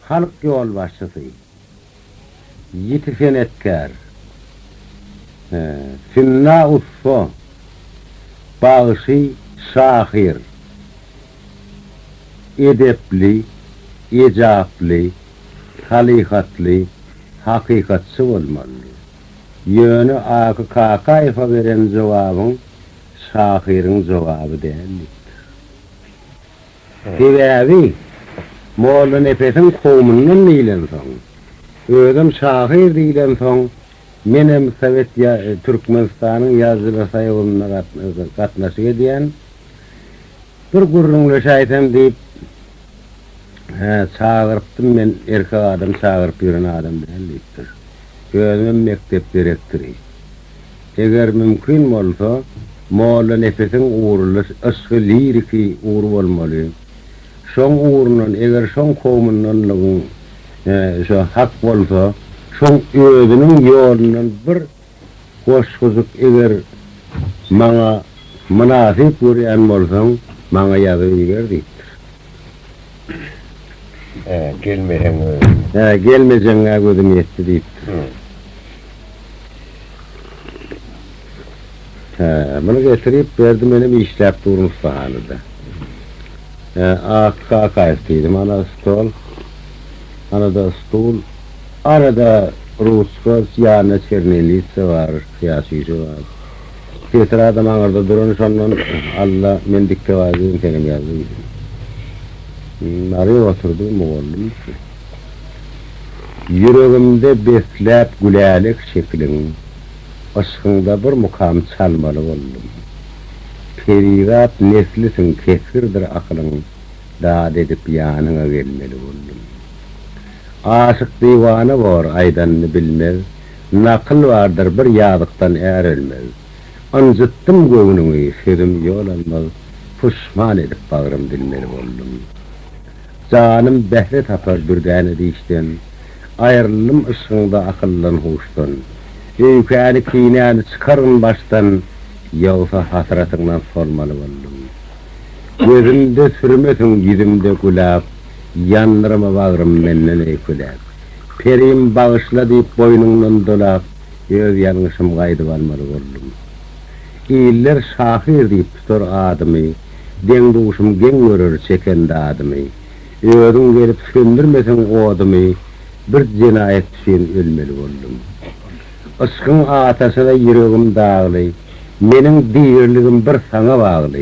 halk yol başçısı, yitisenetkar, sünna usso, bağışı şahir, edepli, icapli, halikatli, hakikatçı olmalı. Yönü akı kakayfa veren cevabın şahirin cevabı değildir. Sebebi Molla Nefes'in kovmunun diýilen soň, özüm şahir diýilen soň, menem Sovet Türkmenistanyň ýazgylar saýagyna gatnaşyk edýän bir gurrunly şaýtam diýip çağırıpdym men erkek adam çağırıp ýören adam diýildir. Özüm mektep direktori. Eger mümkin bolsa Molla Nefes'in uğurly aşky liriki uğur bolmaly. Şoň uğrundan eger şoň kowmundan şo hak bolsa, şoň özüniň ýolundan bir goşguzyk eger maňa münasip görýän bolsaň, maňa ýazyp ýerdi. Gelmeýän gelmejeňe gözüm ýetdi diýip. Bunu getirip berdim, benim işläp durmuş bahanada. Kaka isteydim, ana stol, anada stul, arada Ruskos, yana Çernelisi var, siyasisi var. Peter adam anarda duran sondan Allah men dikte vaziyim kelim yazdım. Araya oturdum, oğlum. Yüreğimde beslep gülelik şeklin, aşkında bir mukam çalmalı oldum. Perigat neslisin, kesirdir aklın, dağd edip yanına gelmeli oldum. Aşık divanı var, aydanını bilmez, nakıl vardır bir yadıktan erilmez. Anzıttım göğününü, sözüm yol almaz, puşman edip bağrım dilmeli oldum. Canım behre tapar bürgani dişten, ayrılım ışığında akıllan hoştan. Öykäni kinäni çıkarın baştan, yoksa hatıratından sormalı oldum. Gözümde sürmesin, yüzümde gülap, yanlarıma bağrım menden eykülap. Perim bağışla deyip boynundan dolap, öz yanlışım gaydı almalı oldum. İyiller şahir deyip tutar adımı, den duşum gen görür çekende adımı. Özün gelip söndürmesin o adımı, bir cinayet düşen ölmeli oldum. Aşkın atasına yüreğim dağlı, menin diyirligim bir sana bağlı.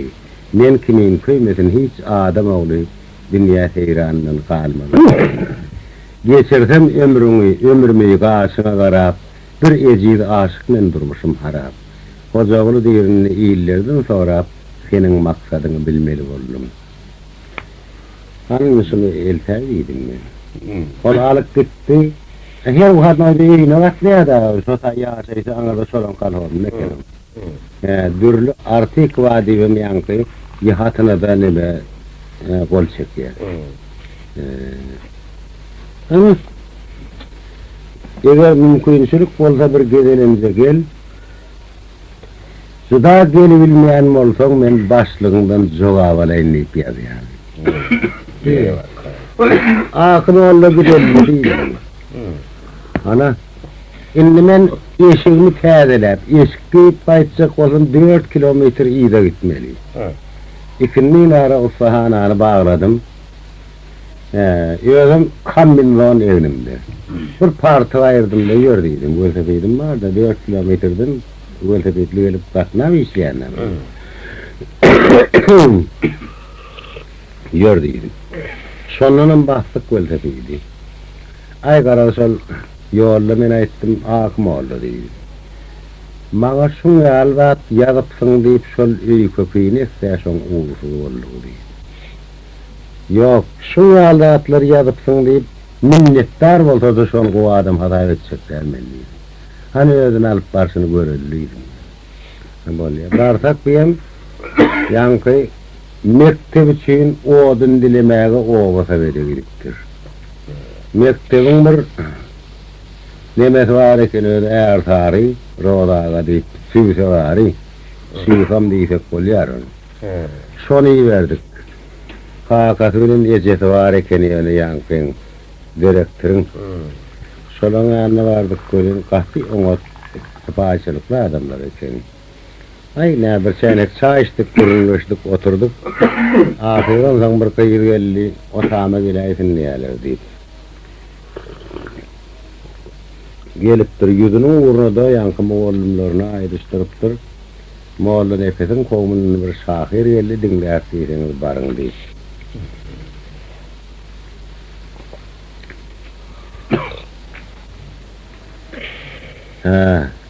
Men kimin kıymesin hiç adam oğlu, dünya seyranından kalmalı. Geçirsem ömrümü karşına karap, bir ecid aşık men durmuşum harap. Hocağılı diyerini iyillerden sorap, senin maksadını bilmeli oldum. Hanımısını elteriydim men. Kol alıp gitti. Her bu kadar iyine vaktliye da sota yaşaysa anada soran kalhom mekenim. Dürlü artık vadivim yankı yihatına da nebe kol çekiyor. Ama eğer mümkünçülük olsa bir gezenimize gel, suda gelebilmeyen olsam men başlığından cevap alayım deyip yazıyorum. Akın oğlu gidelim diyeceğim. Ana, indi men eşiğimi täzelep, eşikki baytacak olsun 4 kilometre iyide gitmeli. İkinnin ara o sahananı bağladım. Özüm Kamminlon evimde. Bir parti ayırdım da yördüydüm, Göltepe'ydim var da 4 kilometreden Göltepe'li gelip katnam işleyenler. Yördüydüm. Sonunun bastık Göltepe'ydi. Ay karasol yolla men aytdım, akım oldu deydi. Mağa şun albat yazıpsın deyip şol öy köpeğini etse şon uğursuz oldu deydi. Yok, şun albatlar yazıpsın deyip minnettar bolsa da şon o adam hata edecek dermeliydi. Hani özün alıp barşını görüldüydüm. Barsak biyem, yankı mektep için odun dilemeğe oğusa veriliptir. Mektebin bir nemesi var eken öyle ertari, rodaga deyip süyse vari, süysam deysek kolyarın. Şonu iyi verdik. Kakasının ecesi var eken öyle yankın. direktirin. Şolan yanına vardık görün, kahti ona tıpaçılıklı adamlar eken. Ay ne bir çeyrek çay içtik, kurulmuştuk, oturduk. Ahirden son bir kıyır geldi, otağıma geleysin diyeler deyip. Geliptir, yüzünün uğruna da yankı Moğolumlarına ayrıştırıptır. Moğolun Efes'in kovmunun bir şahir geldi, dinlersiyseniz barın deyip.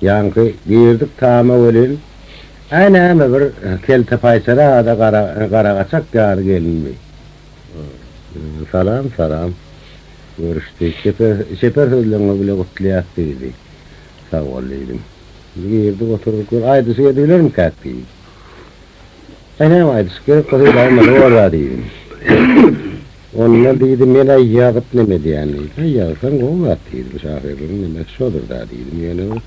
Yankı girdik tama ölün. Aynen bir kelte payçara da kara kaçak yar gelinmi. Salam salam. Görüştük. Şeper sözlerine bile kutlayak dedi. Sağ olaydım. Girdik oturduk. Aydısı yediler mi kalktı? Aynen aydısı gerek kızıyla olmadı orada dedim. Onunla dedim men ayyağıt nemedi yani. Ayyağıtsan kovat dedim. Şahirlerin demek şodur da dedim. Yani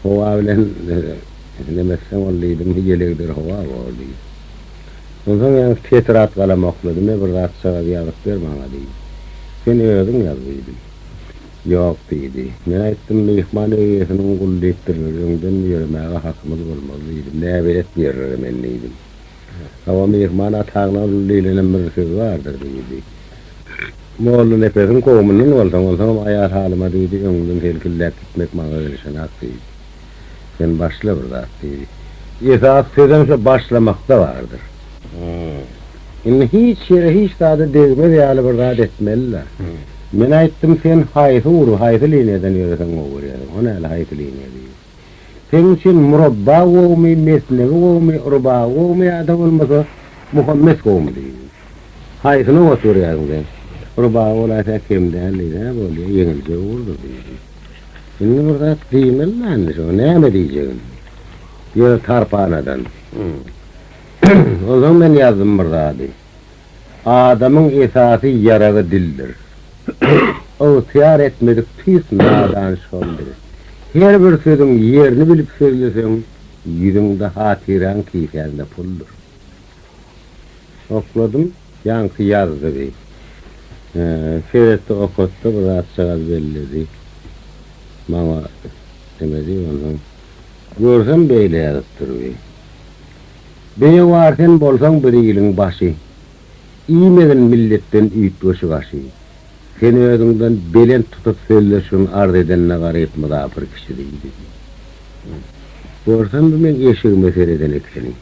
hova bilen demeksen olaydım. Higelegdir hova var dedim. Ondan yani tetrat kalamokladım. Bir rahat sağa yağıt ver bana dedim. Sen öğredin yazdıydım. Yok dedi. Ben ettim mihman öğretinin kullu ettirirden yürümeye hakkımız olmaz dedim. Ne velet veririm ben dedim. Hava mihman atağına lüleylenin bir söz vardır dedi. Moğolun Efes'in kovmunun olsam ayar halıma dedi. Öngün telkiller gitmek bana öğretsen hak dedi. Sen başla burada dedi. Esas sözümse başlamakta vardır. Hiç yere hiç tadı dezme deyali bir rahat etmeliler. Men aytdım sen hayfı vuru, hayfı lineden yöresen olur yani. Ona el hayfı lineye değil. Senin için murabba kovmi, mesnevi kovmi, urba kovmi adam olmasa Muhammed kovmi değil. Hayfını otur yani sen. Urba olaysa kimden değil, ne böyle yenilce vurdu değil. Şimdi burada değmeliler mi şu, ne mi diyeceğim? Yürü tarpanadan. O zaman ben yazdım burada değil. Adamın esası yarağı dildir. O tiyar etmedik pis nadan şoldur. Her bir sözün yerini bilip söylesen, yüzünde hatiren keyfende puldur. Okladım, yankı yazdı bey. Feret'te okuttu, burada atçağız belledi. Mama demedi ondan. Görsem beyle yazıptır bey. Beye varken bolsan bir ilin başı. İyimedin milletten üyüt başı başı. Seni özünden belen tutup söyleşin ard edenine garip mıdafır kişi değil. Görsem ben eşik meseleden eksenim.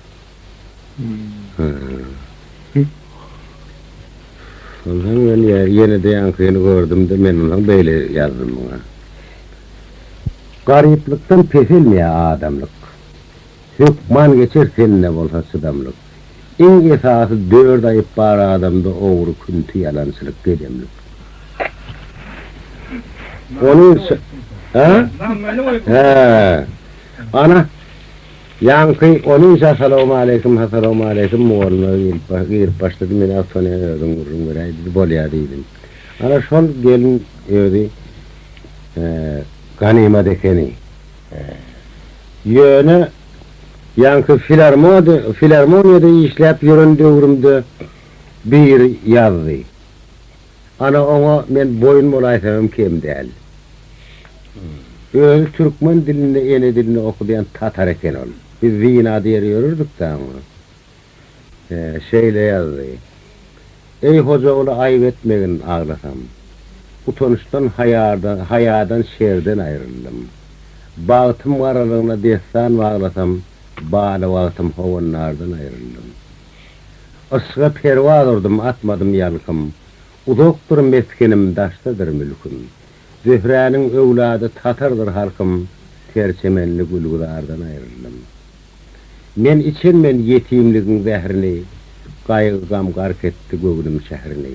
Ondan ben yine de yankıyını gördüm de ben ondan böyle yazdım buna. Gariplikten pesilmeye adamlık. Hükman geçer seninle bolsa sıdamlık. En esası 4 ayıp bar adamda oğru küntü yalansılık gedemlik. Onun ana yankı onun assalamu aleyküm muğalına girip başladım ben sonra ödüm vurdum böyle bol ya değilim. Ana şol gelin ödü ganima dekeni. Yöne yankı filarmoniyada işlep yüründüğümde bir yazdı. Ana ona men boyun olaysam kim değil. Öz Türkmen dilinde ene dilini okuyan Tatar eken ol. Biz Vina diye yürürdük da ama. Şeyle yazdı. Ey hoca ola ayıp etmeyin ağlasam. Utanıştan hayadan şerden ayrıldım. Bağıtım aralığına destan ağlasam. Bağlı vaktim havanlardan ayrıldım. Asığa perva durdum, atmadım yalkım. Uzoktur meskenim, daştadır mülküm. Zühre'nin evladı Tatardır halkım. Terçemenli gülgülardan ayrıldım. Men içenmen yetimliğin zehrini. Kaygıgam gark etti göğünüm şehrini.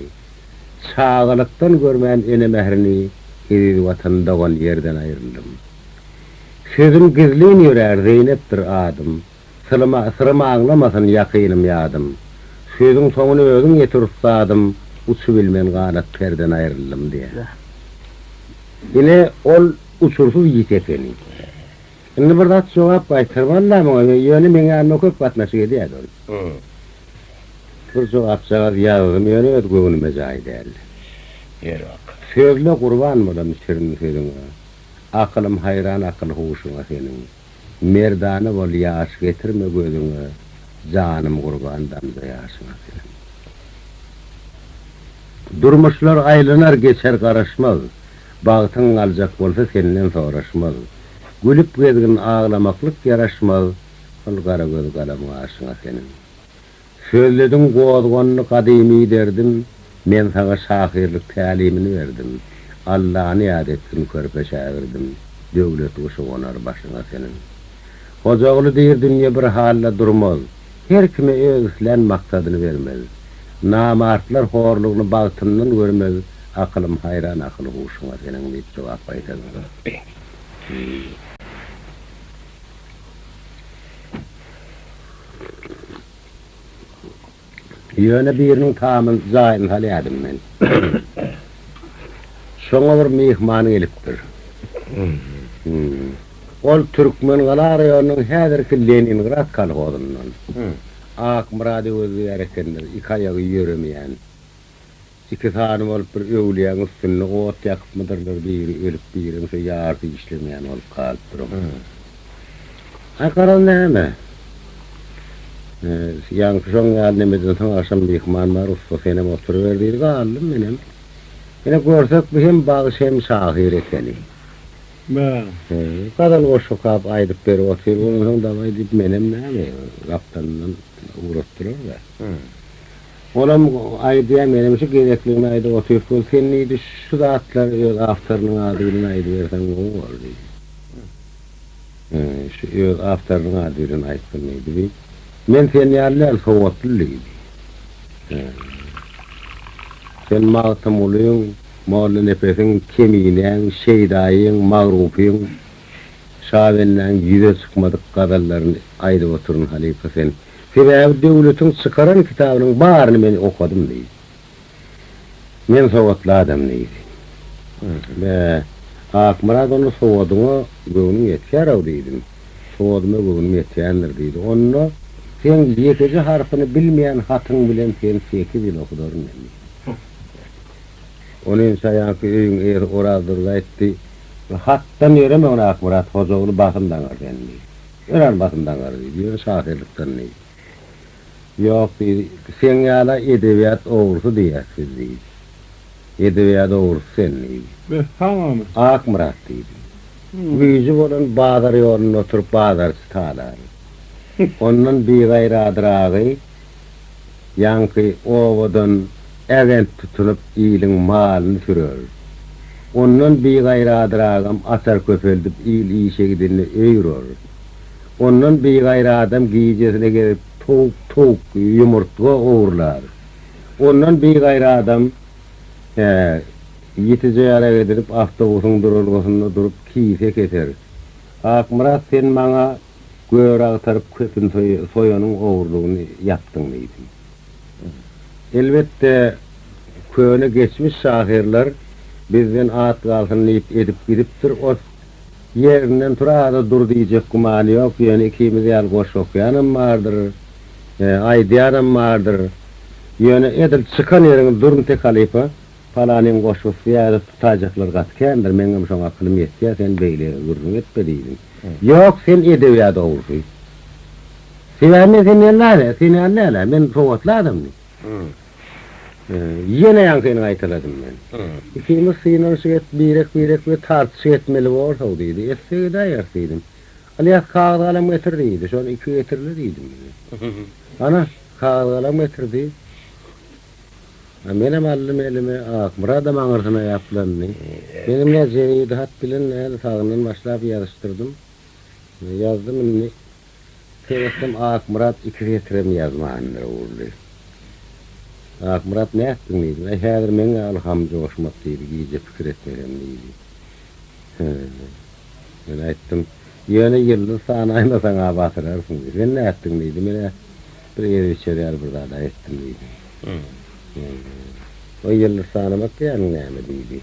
Çağılıktan görmeyen ene mehrini. Hediz vatanda olan yerden ayrıldım. Sözüm gizliğin yürer, Zeynep'tir adım. Sırımı anlamasın yakînim yadım. Sözün sonunu özün yetir ustadım. Uçu bilmen kanat perden ayrıldım diye. Yine ol uçursuz yitekeni. Şimdi burada cevap baytırmanlar mı? Yönü mene anokuk batması ediyor. Bu cevap yazdım, yönü ödgüğünü mecai değerli. Yer bak. Sözle kurban bolam şirin sözüňe. Aklym hayran akıl huşuňa senin. Merdany bol ýaş getirme gözüňe. Janym gurbandan da ýaşyňa senin. Durmuşlar aylanar geçer garaşmaz. Bagtyň aljak bolsa senden soraşmaz. Gülüp gezgin ağlamaklyk yaraşmaz. Ol gara göz galamy aşyňa senin. Sözlediň gozganyny kadymy derdim. Men sana şahirlik tälimini berdim. Allah'ını ýad etdim, körpe şägirdim. Döwlet uşu onar başyna senin. Hojagly diýir dünýe bir halla durmaz. Her kime öz islen maksadyny bermez. Namartlar horlugyny bagtyndan görmez. Aklym hayran akyl huşuňa senin diýip jogap aýtady. Ýöne biriniň tamam zaýyn halýadym men. Şoňa bir mehman gelipdir. Ol Türkmen galar ýanyň häzirki Leningrad kolhozundan. Akmurady özü ýerekendir, iki aýagy ýöremeýän. İki tany bolup bir öwliýän üstünde ot ýakypmydyrlar, biri ölüp biri şu ýardy işlemeýän bolup galypdyr. Akaran näme? Ýa-ni şoň ýalnymyzdan soň aşam mehman bar, usta senem oturuverdi, galdym menem. Ene görsek bu hem bagyş hem şahir ekeni. Kadal goşukap aýdyp berip otyr, onuň soň daway diýip menem näme? Gaptandan uğratdylar da. Olam aýdýa menem şu gerekligini aýdyp otyr, sen nidi şu zatlar öz aftarynyň adyny aýdyp bersen boldy. Şu öz aftarynyň adyny aýtdy nidi. Men sen ýaly sowatly. Sen mağtam oluyorsun, mağlı nefesin, kemiğinen, şeydayin, mağrufin, şavenden yüze çıkmadık kadallarını ayda oturun halife sen. Sebebi devletin çıkaran kitabının bağırını men okudum deydi. Men soğutlu adam neydi. Ve Akmurad onu soğuduğuna göğünün yetkar av deydim. Soğuduğuna göğünün yetkiyandır deydi. Onu sen yekeci harfini bilmeyen hatın bilen sen 8 yıl okudurun deydi. Onun sayankı öýüň er oradyrga etdi. Hattan ýöreme ona Akmurat Hojagly bakymdan gardy. Örer bakymdan gardy. Şahirlikden ne? Ýok, sen ýala edebiýat owrusy diýersiz diýdi. Edebiýat owrusy sen diýdi. Tamam. Akmurat diýdi. Güýji bolan bazar ýoluna oturup bazarçy talar. Ondan bir gaýradyragy ýanky owadan event tutunup iyiliň malyny sürür. Ondan bir gaýradyragam atar köpeldip iyil işe gidilini öýrür. Ondan bir gaýradam giýjesine gelip tok ýumurtga oğurlar. Ondan bir gaýradam ýetije ýara edip awtobusyň durulgysynda durup kiyse keter. Akmurat sen maňa göre agtaryp köpün soýanyň oğurlugyny ýapdyň diýdi. Elbette köne geçmiş şahirler bizden at galsyny edip gidipdir. O yerinden turada dur diýjek gumany ýok. Ýöne ikimiz ýal goş okyanam bardyr. Aýdýanam bardyr. Ýöne edil çykan ýeriň durun tek halifa palanyň goşusy ýa-da tutajaklar gatkendir. Meňem şoňa aklym ýetdi, sen beýle gurrun etme diýdim. Ýok, sen edebiýat owrusy. Sen näme? Sen näme? Men sowatly adammy. Yine yankıyını aytaladım ben. İkimiz sıyınırışık birek ve tartışık etmeli var savdıydı. Etseydi ayarsıydım. Aliyah kağıdalam getirdiydi. Şu an 2 getirli deydim. Ana kağıdalam getirdi. Benim aldım elime Akmurad da maňyrsına yapılanını. Benim nezeriydi hat bilen näde sağından başlap yazıştırdım. Yazdım inni. Terestim Akmurad 2 getirem yazmaňyny urdy. Akmurat ne ettin diýdi. Häzir meňe alhamdy hoşmat diýdi, giýje pikir etmerem diýdi. Men aýtdym, ýöne ýyldy sanaýmasaň abatyrarsın diýdi. Men ne ettin diýdi. Mene bir ýere içerýär bir zada etdim diýdi. O ýyldy sanamak ýany näme diýdi.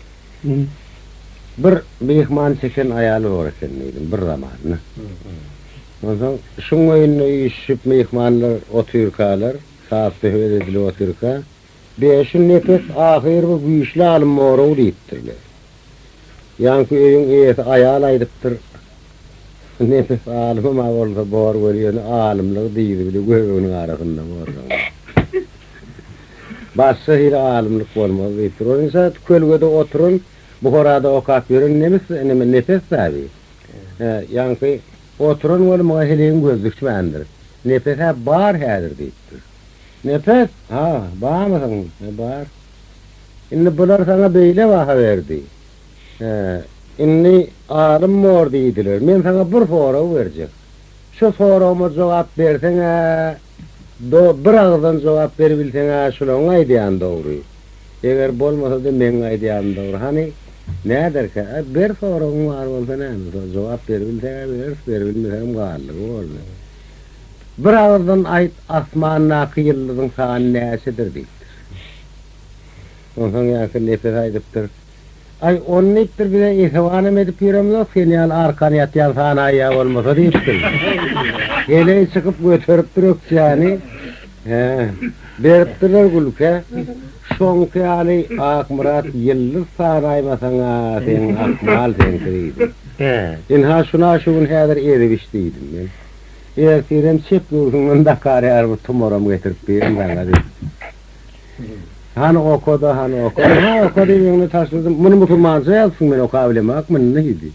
Bir mehman çeken aýaly bar eken diýdim bir zamany. Ondan şoň öýüne ýüşüp mehmanlar oturýarlar. Saat behver edilip oturka, Beşin nefes ahir bu güýçli alym moraw diýipdirler. Ýanky öýüň eýesi aýal aýdypdyr. Nefes alymy ma bolsa bor görýän alymlyg diýdi bile göwüniň arasynda borsan. Başga bir alymlyk bolmaz diýipdir. Onuň saat kölgede oturun, buharada okap ýören nefes tabi. Ýanky oturun bolmagy heleň gözlükçmendir. Nefes bar häzir diýipdir. Nefes, barmysyň? Bar. Indi bular sana beýle baha berdi. Inni alym mor diýdiler. Men sana bir soraw berjek. Şu sorawma jogap berseňe, bir agdan jogap berbilseňe şulaň aýdýan dogry. Eger bolmasa-da men aýdýan dogry. Hani näder ki? Bir sorawum bar bolsa näme? Jogap berbilseňe berbilmeseň garlygy boldy. Bir ağızdan ayt asmanna kıyıllığın sağın näsidir deyipdir. Ondan yakın nefes aydıptır. Ay onun ittir bile ihvanım edip yürümlük seni al arkan yatyan sana ayağı olmasa deyipdir. Hele çıkıp götürüp duruk yani. Beriptirler gülke. Şonki ali Akmurat yıllız sana aymasana sen akmal sen kırıydı. İnha şun hedir ediviştiydim ben. Ertirem çep gözünden dakare arı tumoram getirip berim bana dedi. Han okudu. Ha okudu yönünü taşladım. Bunu musulmanca yazsın men okabilemek men neydi?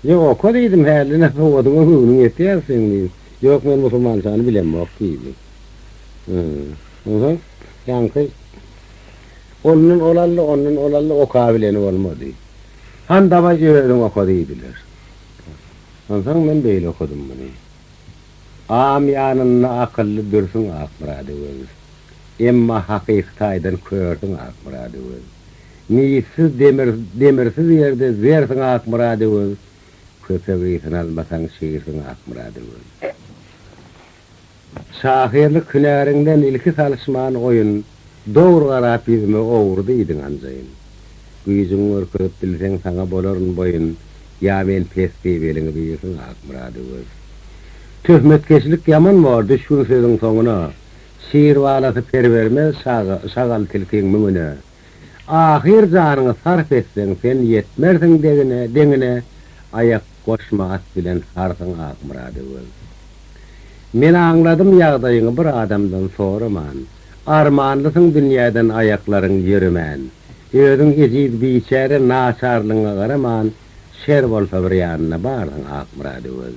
Yok okuduydım herli nasıl okudum onu yetti yazsın diyeyim. Yok men musulmancanı bilemek deydi. Yankı onun olallı okabileni olmadı. Han damacı öğredim okuduydular. Ondan men böyle okudum bunu. Amyanynna akıllı dursun akmurady öz. Emma hakykataýdan kördüň akmurady öz. Niysiz demirsiz ýerde zersiň akmurady öz. Köpegiň almasaň şeýirsiň akmurady öz. Şahyrlyk hünärinden ilki salşman oýun, dogry garap ýüzüme owurdy idiň anjaýyn. Güýjüň örkürip bilseň saňa bolaryn boýun, ýa men pesdi beliňi bilseň akmurady öz. Töhmetkeşlik yaman var, düşkün sözün soňuna. Şiir walasy pervermez şagal tilkiň müňüne. Ahir janyňy sarf etseň sen ýetmersiň degine ayak goşma at bilen harsyň akmurady bol. Men aňladym ýagdaýyňy bir adamdan soraman. Armanlysyň dünýäden ayaklaryň ýürümän. Özüň ejid biçäre naçarlygyna garaman, şer bolsa bir ýanyna bardyň akmurady bol.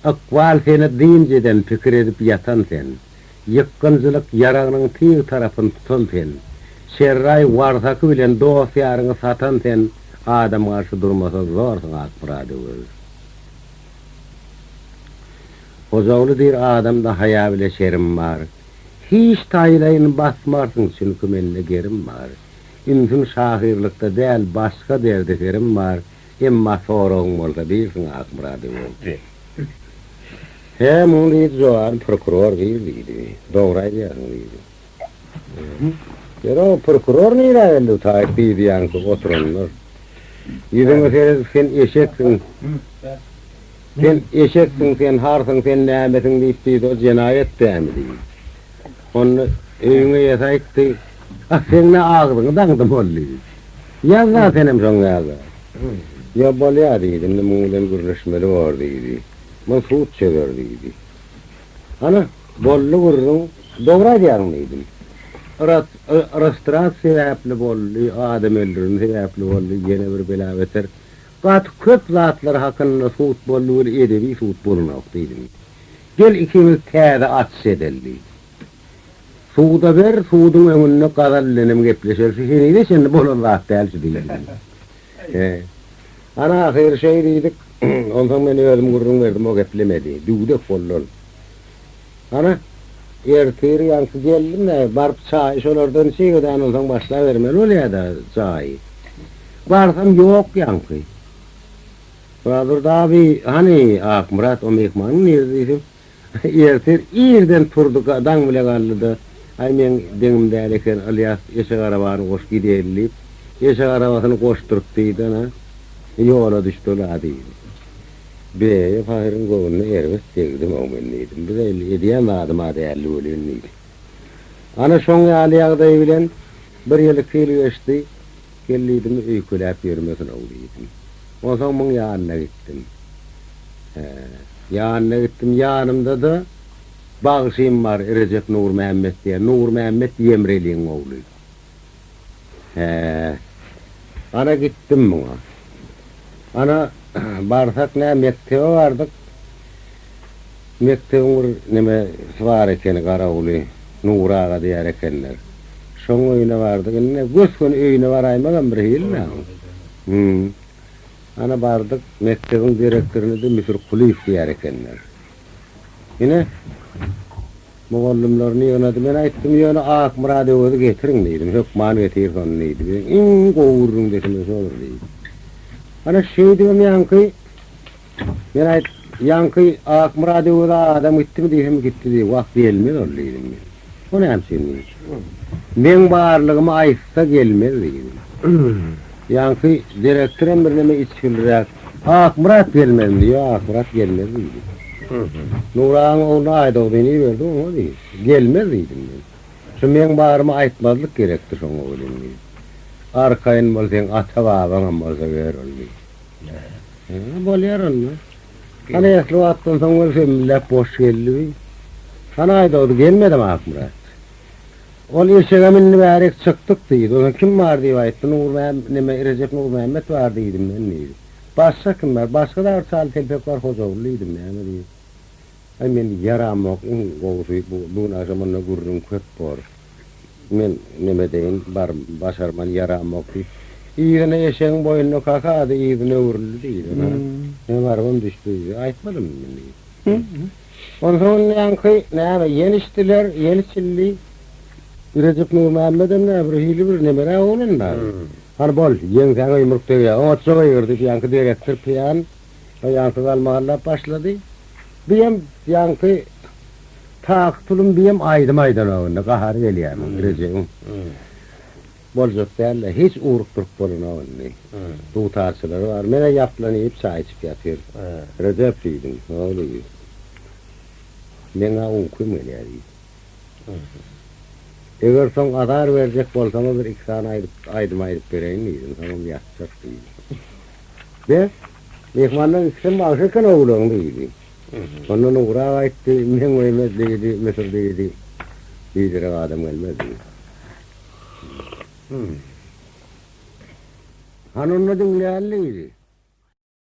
Akwal seni dinceden pikir edip yatan sen, yıkkıncılık yarağının tığ tarafını tutan sen, şerray varsakı bilen dosyarını satan sen, adam karşı durmasa zorsun akmurady öz. Ozawly bir adamda haya bile şerim var, hiç taýlaýyny basmarsın çünkü mende gerim var. Insin şahyrlykda däl başga derdikerim var, emma soragyň bolsa bilsin akmurady öz. Hem onu diýdi prokuror diýdi. Dogry diýdi. Pero prokuror niýe geldi taýip diýýän oturunlar. Ýüzüňe sen eşeksin. Sen harsyň, sen nämesin diýip diýdi, o jenaýet dämi diýdi. Onu öýüňe ýasaýtdy. Sen ne ağzyňy daňdym boldy. Ýa-da senem şoňa. Ya bolýar diýdim, muňdan gürleşmeli bar diýdi. Masut çevirdiydi. Ana bollu vurun, doğru diýärmi diýdim. Restoran sebäpli bolly, adam öldürün sebäpli bolly, ýene bir bela beter. Gat köp zatlar hakynda suut bolly, edebi suut bolmak diýdim. Gel ikimiz täze atş edeldi. Suuda ber, suudun öňünde gazallenim gepleşersi, şeýle şeňde bolan zat däldi diýdim. Ana ahir şey diýdik. Ondan men özüm gurrun verdim, o geplemedi. Düwdek bollol. Ana ertir ýanky geldim ne, barp çaý şolardan şeýden olsaň başla bermeli bolýar-da çaý. Barsam ýok ýanky. Badur dabi hani Akmurat o mehmanyň nerede? Ertir ýerden turdyk, daň bile galdy. Ay men deňimde eleken Alyas eşek arabany goş giderlip, eşek arabasyny goşdurup diýdi ana. Ýola düşdiler diýdi. Be, fahirin goğunu erbet çekdim o menliydim. Bir de ediyen adım adayarlı ölüyniydi. Ana şoň ýaly ýagdaý bilen bir ýyl iki ýyl geçdi. Gellidim öýkeläp ýörmesine ulydym. Onsoň muň ýanyna gitdim. Ýanyna gitdim, ýanymda da bagşym var, Recep Nur Mehmet diye. Nur Mehmet Yemreliň ogly. Ana gittim muňa. Ana barsak ne mektebe bardyk. Mektebin neme var ekeni Garaguli, Nur ağa diýer ekenler. Şoň öýüne bardyk. Ne göskün öýüne baraýmagan bir hille. Ana bardyk, mektebin direktoryny da Müsür Kuliýew diýer ekenler. Yine mugallimlerini ýönedim. Men aýtdym, ýöne Akmurad öwüdi getiriň diýdim. Hökman getir son diýdi. İň gowurun dedim şol diýdi. Ana şeýdim ýanky. Men aýt, ýanky Akmurad öwüdi adam gitdi diýdim, gitdi diýdi. Wagt gelmedi ol diýdim. Onu hem seni. Men barlygymy aýtsa gelmez diýdim. Ýanky direktorym bir neme içkilirek. Akmurad gelmedi diýdi. Akmurad gelmedi diýdi. Nurağın onu ayda beni verdi, onu değil. Gelmez miydim ben. Şu men barımı aytmazlık gerekti şoňa öýlen. Arkaýyn bolsaň ata babaňam bolsa ver olmy. Bolýar onu. Ana ýasly wagtdan soň bolsam lap boş geldi. Sana ayda gelmedim Akmurad. Ol eşege minni bärek çykdyk diýdi. Ona kim bar diýip aýtdy. Neme Recep Nur Mehmet bar diýdim men diýdi. Başga kim bar? Başga da çal telpek bar hozawlydydım men diýdi. Ay men yaramok gowry bu nazamanna gurrun köp bor. Men neme deýin bar başarman yaramok. Ýygyny eşegiň boýunyna kakady, ýygyny öwrüldi diýdi. Ne bar onu düşdi. Aýtmadym men. Ondan ýanky näme ýenişdiler, ýenişildi. Recep Nur Mehmet'im ne bir hili bir nemere olun da. Har bol, ýeň sana ýumruk diýär. O çoga ýerdi, ýanky direktor piyan. O ýanky galmagalla başlady. Biyem ýanky taktulum biyem aýdym onda gahar gelýär Recep'im. Boljak däl, hiç urukdyryp bolany. Tutarçylar var. Mene ýaplanyp çaý içip ýatyr. Recep diýdim. Oly. Mena ukum gelýär. Eger soň adar berjek bolsam bir iki tane aýdym bereýin diýdim. Tamam ýatjak diýdim. Be, mehmanlar ikisi başykan oglaň diýdi. Onu Nura aýtdy, men öýmez diýdi, Mesut diýdi. Diýdi adam gelmedi. Hanonda dinleýärdi.